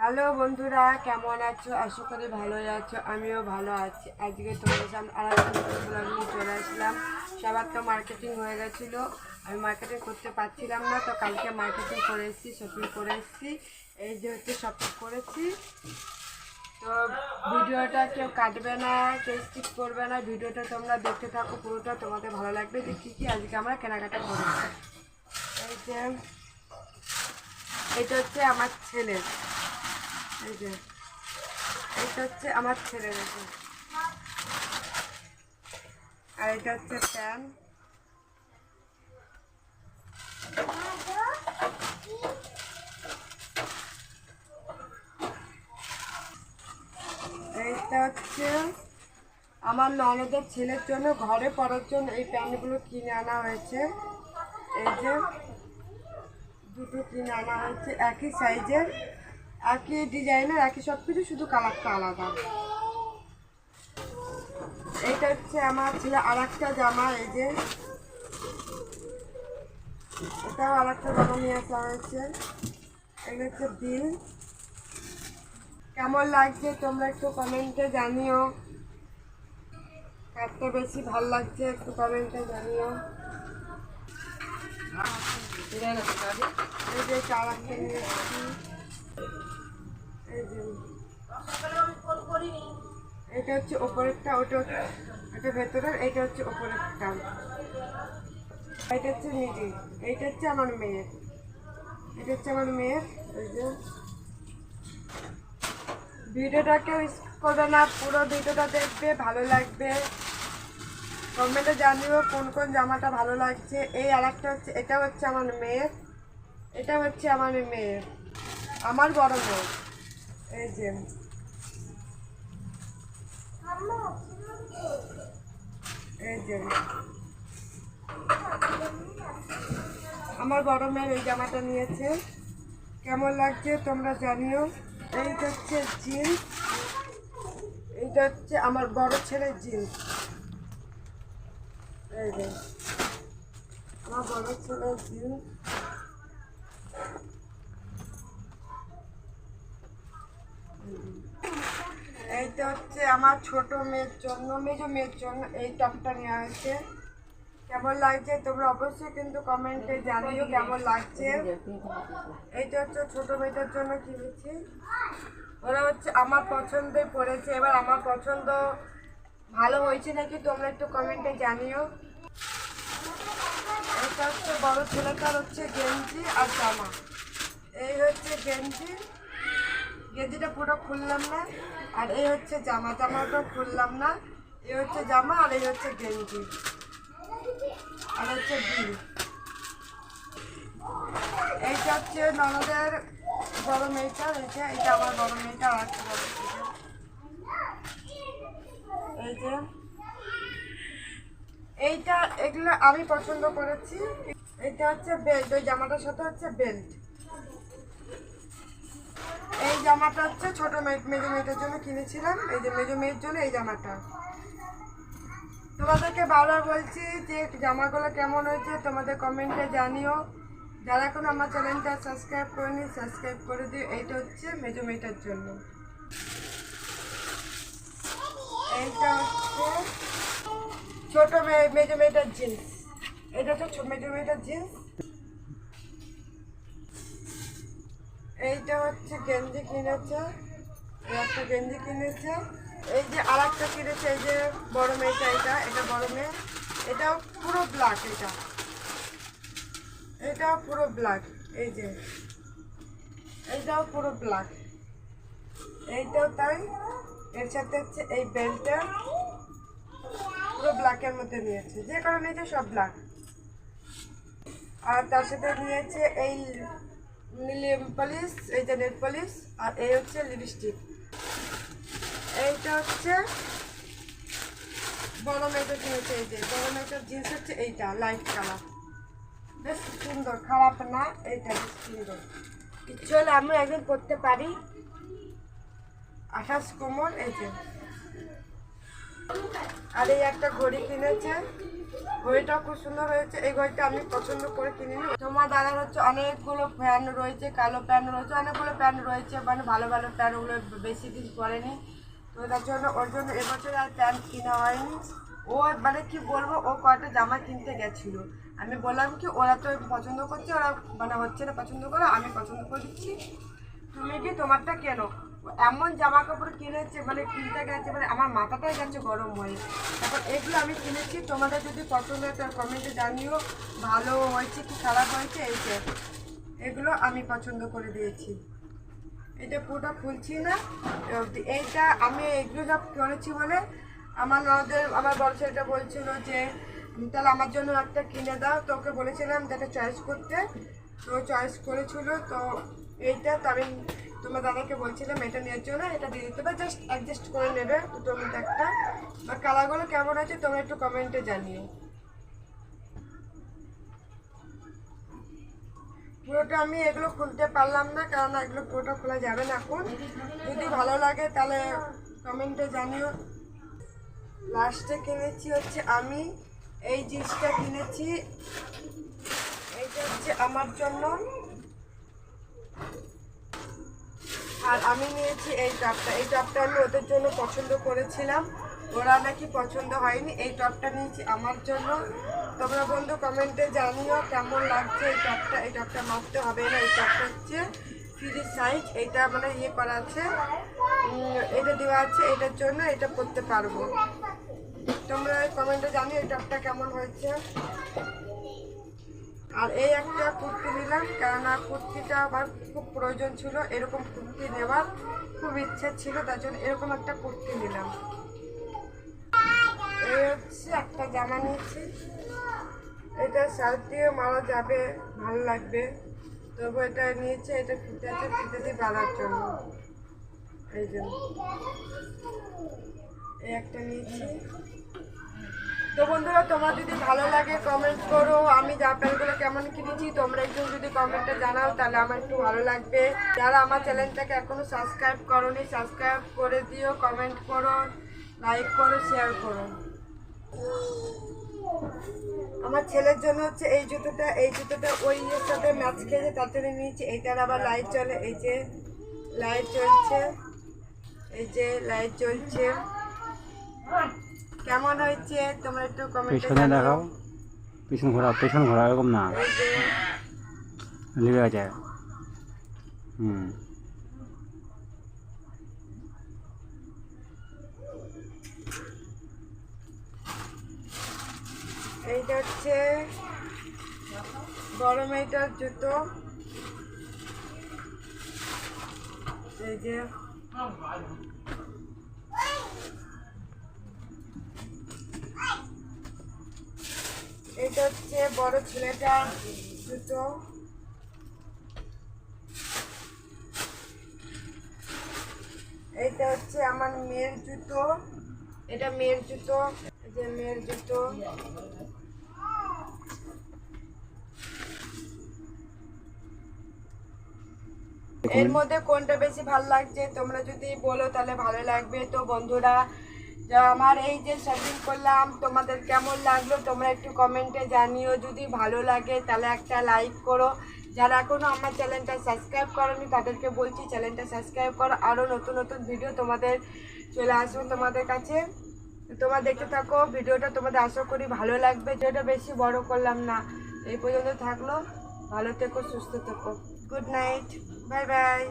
Hello বন্ধুরা, কেমন আছো? আশা করি ভালোই আছো, আমিও ভালো আছি। আজকে তোমাদের সামনে আরেকটা নতুন ব্লগ নিয়ে চলে আসলাম। সবার তো মার্কেটিং হয়ে গেছিলো, আমি মার্কেটিং করতে পারছিলাম না, তো কালকে মার্কেটিং করে এসেছি, শপিং করে এসেছি। এই যে হচ্ছে শপিং করেছি। তো ভিডিওটা কেউ কাটবে না, কেউ স্কিপ করবে না, ভিডিওটা তোমরা দেখতে থাকো, পুরোটা তোমাদের ভালো লাগবে যে কী কী আজকে আমরা কেনাকাটা করেছি। এই যে এটা হচ্ছে আমার ছেলের, এই যে এটা হচ্ছে আমার ছেলের, আর এটা হচ্ছে প্যান্ট। এইটা হচ্ছে আমার ননদের ছেলের জন্য, ঘরে পরার জন্য এই প্যান্টগুলো কিনে আনা হয়েছে। এই যে দুটো কিনে আনা হয়েছে, একই সাইজের, একই ডিজাইনের, একই সব কিছু, শুধু কালারটা আলাদা। এইটা হচ্ছে আমার ছেলে আর একটা জামা, এই যে এটাও আর একটা জামা নিয়ে আসা হয়েছে। এগুলো হচ্ছে বিল। কেমন লাগছে তোমরা একটু কমেন্টে জানিও, কারটা বেশি ভালো লাগছে একটু কমেন্টে জানিও। এই যে চালাকটা নিয়ে এসেছি, এই যে এটা হচ্ছে ওপরেরটা, ওটা ভেতরের, এইটা হচ্ছে ওপরেরটা, এটা হচ্ছে মিডিল, এইটা হচ্ছে আমার মেয়ের, এটা হচ্ছে আমার মেয়ের। এই যে ভিডিওটাকে স্কিপ করবে না, পুরো ভিডিওটা দেখবে, ভালো লাগবে। কমেন্টে জানিও কোন কোন জামাটা ভালো লাগছে। এই আর একটা হচ্ছে, এটা হচ্ছে আমার মেয়ের, এটা হচ্ছে আমার মেয়ের, আমার বড় মেয়ে। এই যে এই যে আমার বড় মেয়ের এই জামাটা নিয়েছে, কেমন লাগছে তোমরা জানিও। এইটা হচ্ছে জিন্স, এইটা হচ্ছে আমার বড় ছেলের জিন্স। এই যে আমার বড় ছেলের জিন্স। এইটা হচ্ছে আমার ছোট মেয়ের জন্য, মেজো মেয়ের জন্য এই টপটা নেওয়া হয়েছে। কেমন লাগছে তোমরা অবশ্যই কিন্তু কমেন্টে জানিও কেমন লাগছে। এইটা হচ্ছে ছোট মেয়েটার জন্য কিনেছি, ওরা হচ্ছে আমার পছন্দে পড়েছে, এবার আমার পছন্দ ভালো হয়েছে নাকি তোমরা একটু কমেন্টে জানিও। এটা হচ্ছে বড় ছেলেটার হচ্ছে গেঞ্জি আর জামা। এই হচ্ছে গেঞ্জি, গেঞ্জিটা পুরো খুললাম না, আর এই হচ্ছে জামা, জামাটা খুললাম না। এই হচ্ছে জামা, আর এই হচ্ছে গেঞ্জি, আর হচ্ছে বিল। এইটা হচ্ছে ননদের বড় মেয়েটা, এইটা আমার বড় মেয়েটা, আর একটা বড় মেয়েটা। এই যে এইটা, এগুলো আমি পছন্দ করেছি। এইটা হচ্ছে বেল্ট, ওই জামাটার সাথে হচ্ছে বেল্ট। এই জামাটা হচ্ছে ছোট মেজো মেয়েটার জন্য কিনেছিলাম, এই যে মেজো মেয়ের জন্য এই জামাটা। তোমাদেরকে বারবার বলছি যে জামাগুলো কেমন হয়েছে তোমাদের কমেন্টে জানিও। যারা এখন আমার চ্যানেলটা সাবস্ক্রাইব করেনি, সাবস্ক্রাইব করে দিও। এইটা হচ্ছে মেজো মেয়েটার জন্য। এইটা হচ্ছে ছোট মেজো মেয়েটার জিন্স, এটা হচ্ছে মেজো মেয়েটার জিন্স। এইটা হচ্ছে গেঞ্জি কিনেছে, একটা গেঞ্জি কিনেছে। এই যে আর একটা কিনেছে, এই যে বড় মেয়েটা, এটা বড় মেয়ে, এটাও পুরো ব্ল্যাক, এটাও পুরো ব্ল্যাক। এই যে এইটাও পুরো ব্ল্যাক, এইটাও তাই। এর সাথে হচ্ছে এই বেল্টটা পুরো ব্ল্যাকের মধ্যে নিয়েছে, যে কারণে নিয়েছে সব ব্ল্যাক। আর তার সাথে নিয়েছে এই নেল পলিশ, এই যে নেল পলিশ, আর এই হচ্ছে লিপস্টিক। এইটা হচ্ছে বড় মেয়েটা কিনেছে, এই যে বড় মেয়েটার জিন্স হচ্ছে এইটা লাইট কালার, বেশ সুন্দর, খারাপ না, এইটা বেশ সুন্দর। ইচ্ছে হলে আমি একদিন করতে পারি। আঠাশ কোমর, এই যে আর এই একটা ঘড়ি কিনেছে, ঘড়িটাও খুব সুন্দর হয়েছে। এই ঘড়িটা আমি পছন্দ করে কিনিনি। তোমার দাদার হচ্ছে অনেকগুলো প্যান্ট রয়েছে, কালো প্যান্ট রয়েছে, অনেকগুলো প্যান্ট রয়েছে, মানে ভালো ভালো প্যান্ট, ওগুলো বেশি দিন পরেনি। তো তার জন্য ওর জন্য এবছর আর প্যান্ট কেনা হয়নি। ও মানে কি বলবো, ও কয়েকটা জামা কিনতে গেছিলো। আমি বললাম কি ওরা তো পছন্দ করছে, ওরা মানে হচ্ছে না পছন্দ করো, আমি পছন্দ করে দিচ্ছি, তুমি কি তোমারটা কেন। এমন জামা কাপড় কিনেছে, মানে কিনতে গেছে, মানে আমার মাথাটাই গেছে গরম হয়ে। তারপর এগুলো আমি কিনেছি, তোমাদের যদি পছন্দ হয় তার কমেন্টে জানিও ভালো হয়েছে কি খারাপ হয়েছে। এই যে এগুলো আমি পছন্দ করে দিয়েছি। এটা পুরোটা খুলছি না, এইটা আমি এগুলো সব কিনেছি বলে আমার ননদের, আমার বড় ছেলেটা বলছিল যে তাহলে আমার জন্য একটা কিনে দাও। তো ওকে বলেছিলাম যেটা চয়েস করতে, তো চয়েস করেছিল। তো এইটা তো আমি তোমার দাদাকে বলছিলাম এটা নেওয়ার জন্য, এটা দিয়ে দিতে হবে, জাস্ট অ্যাডজাস্ট করে নেবে দুটোর মধ্যে একটা। আর কালারগুলো কেমন আছে তোমরা একটু কমেন্টে জানিও। পুরোটা আমি এগুলো খুলতে পারলাম না, কারণ এগুলো পুরোটা খোলা যাবে না এখন। যদি ভালো লাগে তাহলে কমেন্টে জানিও। লাস্টে কিনেছি হচ্ছে আমি এই জিনিসটা কিনেছি, এইটা হচ্ছে আমার জন্য। আর আমি নিয়েছি এই টপটা, এই টপটা আমি ওদের জন্য পছন্দ করেছিলাম, ওরা নাকি পছন্দ হয়নি। এই টপটা নিয়েছি আমার জন্য। তোমরা বন্ধু কমেন্টে জানিও কেমন লাগছে এই টপটা। এই টপটা মারতে হবে না, এই টপটা হচ্ছে ফ্রি সাইজ, এইটা মানে ইয়ে করা আছে, এটা দেওয়া আছে, এটার জন্য এটা পরতে পারবো। তোমরা কমেন্টে জানিও এই টপটা কেমন হয়েছে। আর এই একটা কুর্তি নিলাম, কেননা কুর্তিটা আমার খুব প্রয়োজন ছিল, এরকম কুর্তি নেওয়ার খুব ইচ্ছে ছিল, তার জন্য এরকম একটা কুর্তি নিলাম। এই হচ্ছে একটা জামা নিয়েছি, এটা শার্ট দিয়ে মারা যাবে, ভালো লাগবে, তবু এটা নিয়েছে, এটা ফিতে আছে, ফিতে দিয়ে বাঁধার জন্য, এই জন্য এই একটা নিয়েছি। তো বন্ধুরা তোমার যদি ভালো লাগে কমেন্ট করো, আমি জামা প্যান্টগুলো কেমন কিনেছি তোমরা একটু যদি কমেন্টে জানাও তাহলে আমার একটু ভালো লাগবে। যারা আমার চ্যানেলটাকে এখনো সাবস্ক্রাইব করোনি সাবস্ক্রাইব করে দিও, কমেন্ট করো, লাইক করো, শেয়ার করো। আমার ছেলের জন্য হচ্ছে এই জুতোটা, এই জুতোটা ওই ইয়ের সাথে ম্যাচ খেয়েছে, তার জন্য নিয়েছি। এইটার আবার লাইট চলে, এই যে লাইট চলছে, এই যে লাইট চলছে। কেমন হয়েছে তোমরা একটু কমেন্টে জানাও। পিছন ঘোরা এরকম না, লেগে যায়। এইটা হচ্ছে বড় মেয়েটার জুতো, এই যে এটা হচ্ছে বড় ছেলেটার জুতো, এইটা হচ্ছে আমার মেয়ের জুতো, এটা মেয়ের জুতো, এই যে মেয়ের জুতো। এর মধ্যে কোনটা বেশি ভালো লাগছে তোমরা যদি বলো তাহলে ভালো লাগবে। তো বন্ধুরা আমার এই যে শপিং করলাম তোমাদের কেমন লাগলো তোমরা একটু কমেন্টে জানিও। যদি ভালো লাগে তাহলে একটা লাইক করো। যারা এখনও আমার চ্যানেলটা সাবস্ক্রাইব করোনি তাদেরকে বলছি চ্যানেলটা সাবস্ক্রাইব করো, আরও নতুন নতুন ভিডিও তোমাদের চলে আসবে তোমাদের কাছে। তোমরা দেখতে থাকো ভিডিওটা, তোমাদের আশা করি ভালো লাগবে। ভিডিওটা বেশি বড় করলাম না, এই পর্যন্ত থাকলো। ভালো থেকো, সুস্থ থেকো, গুড নাইট, বাই বাই।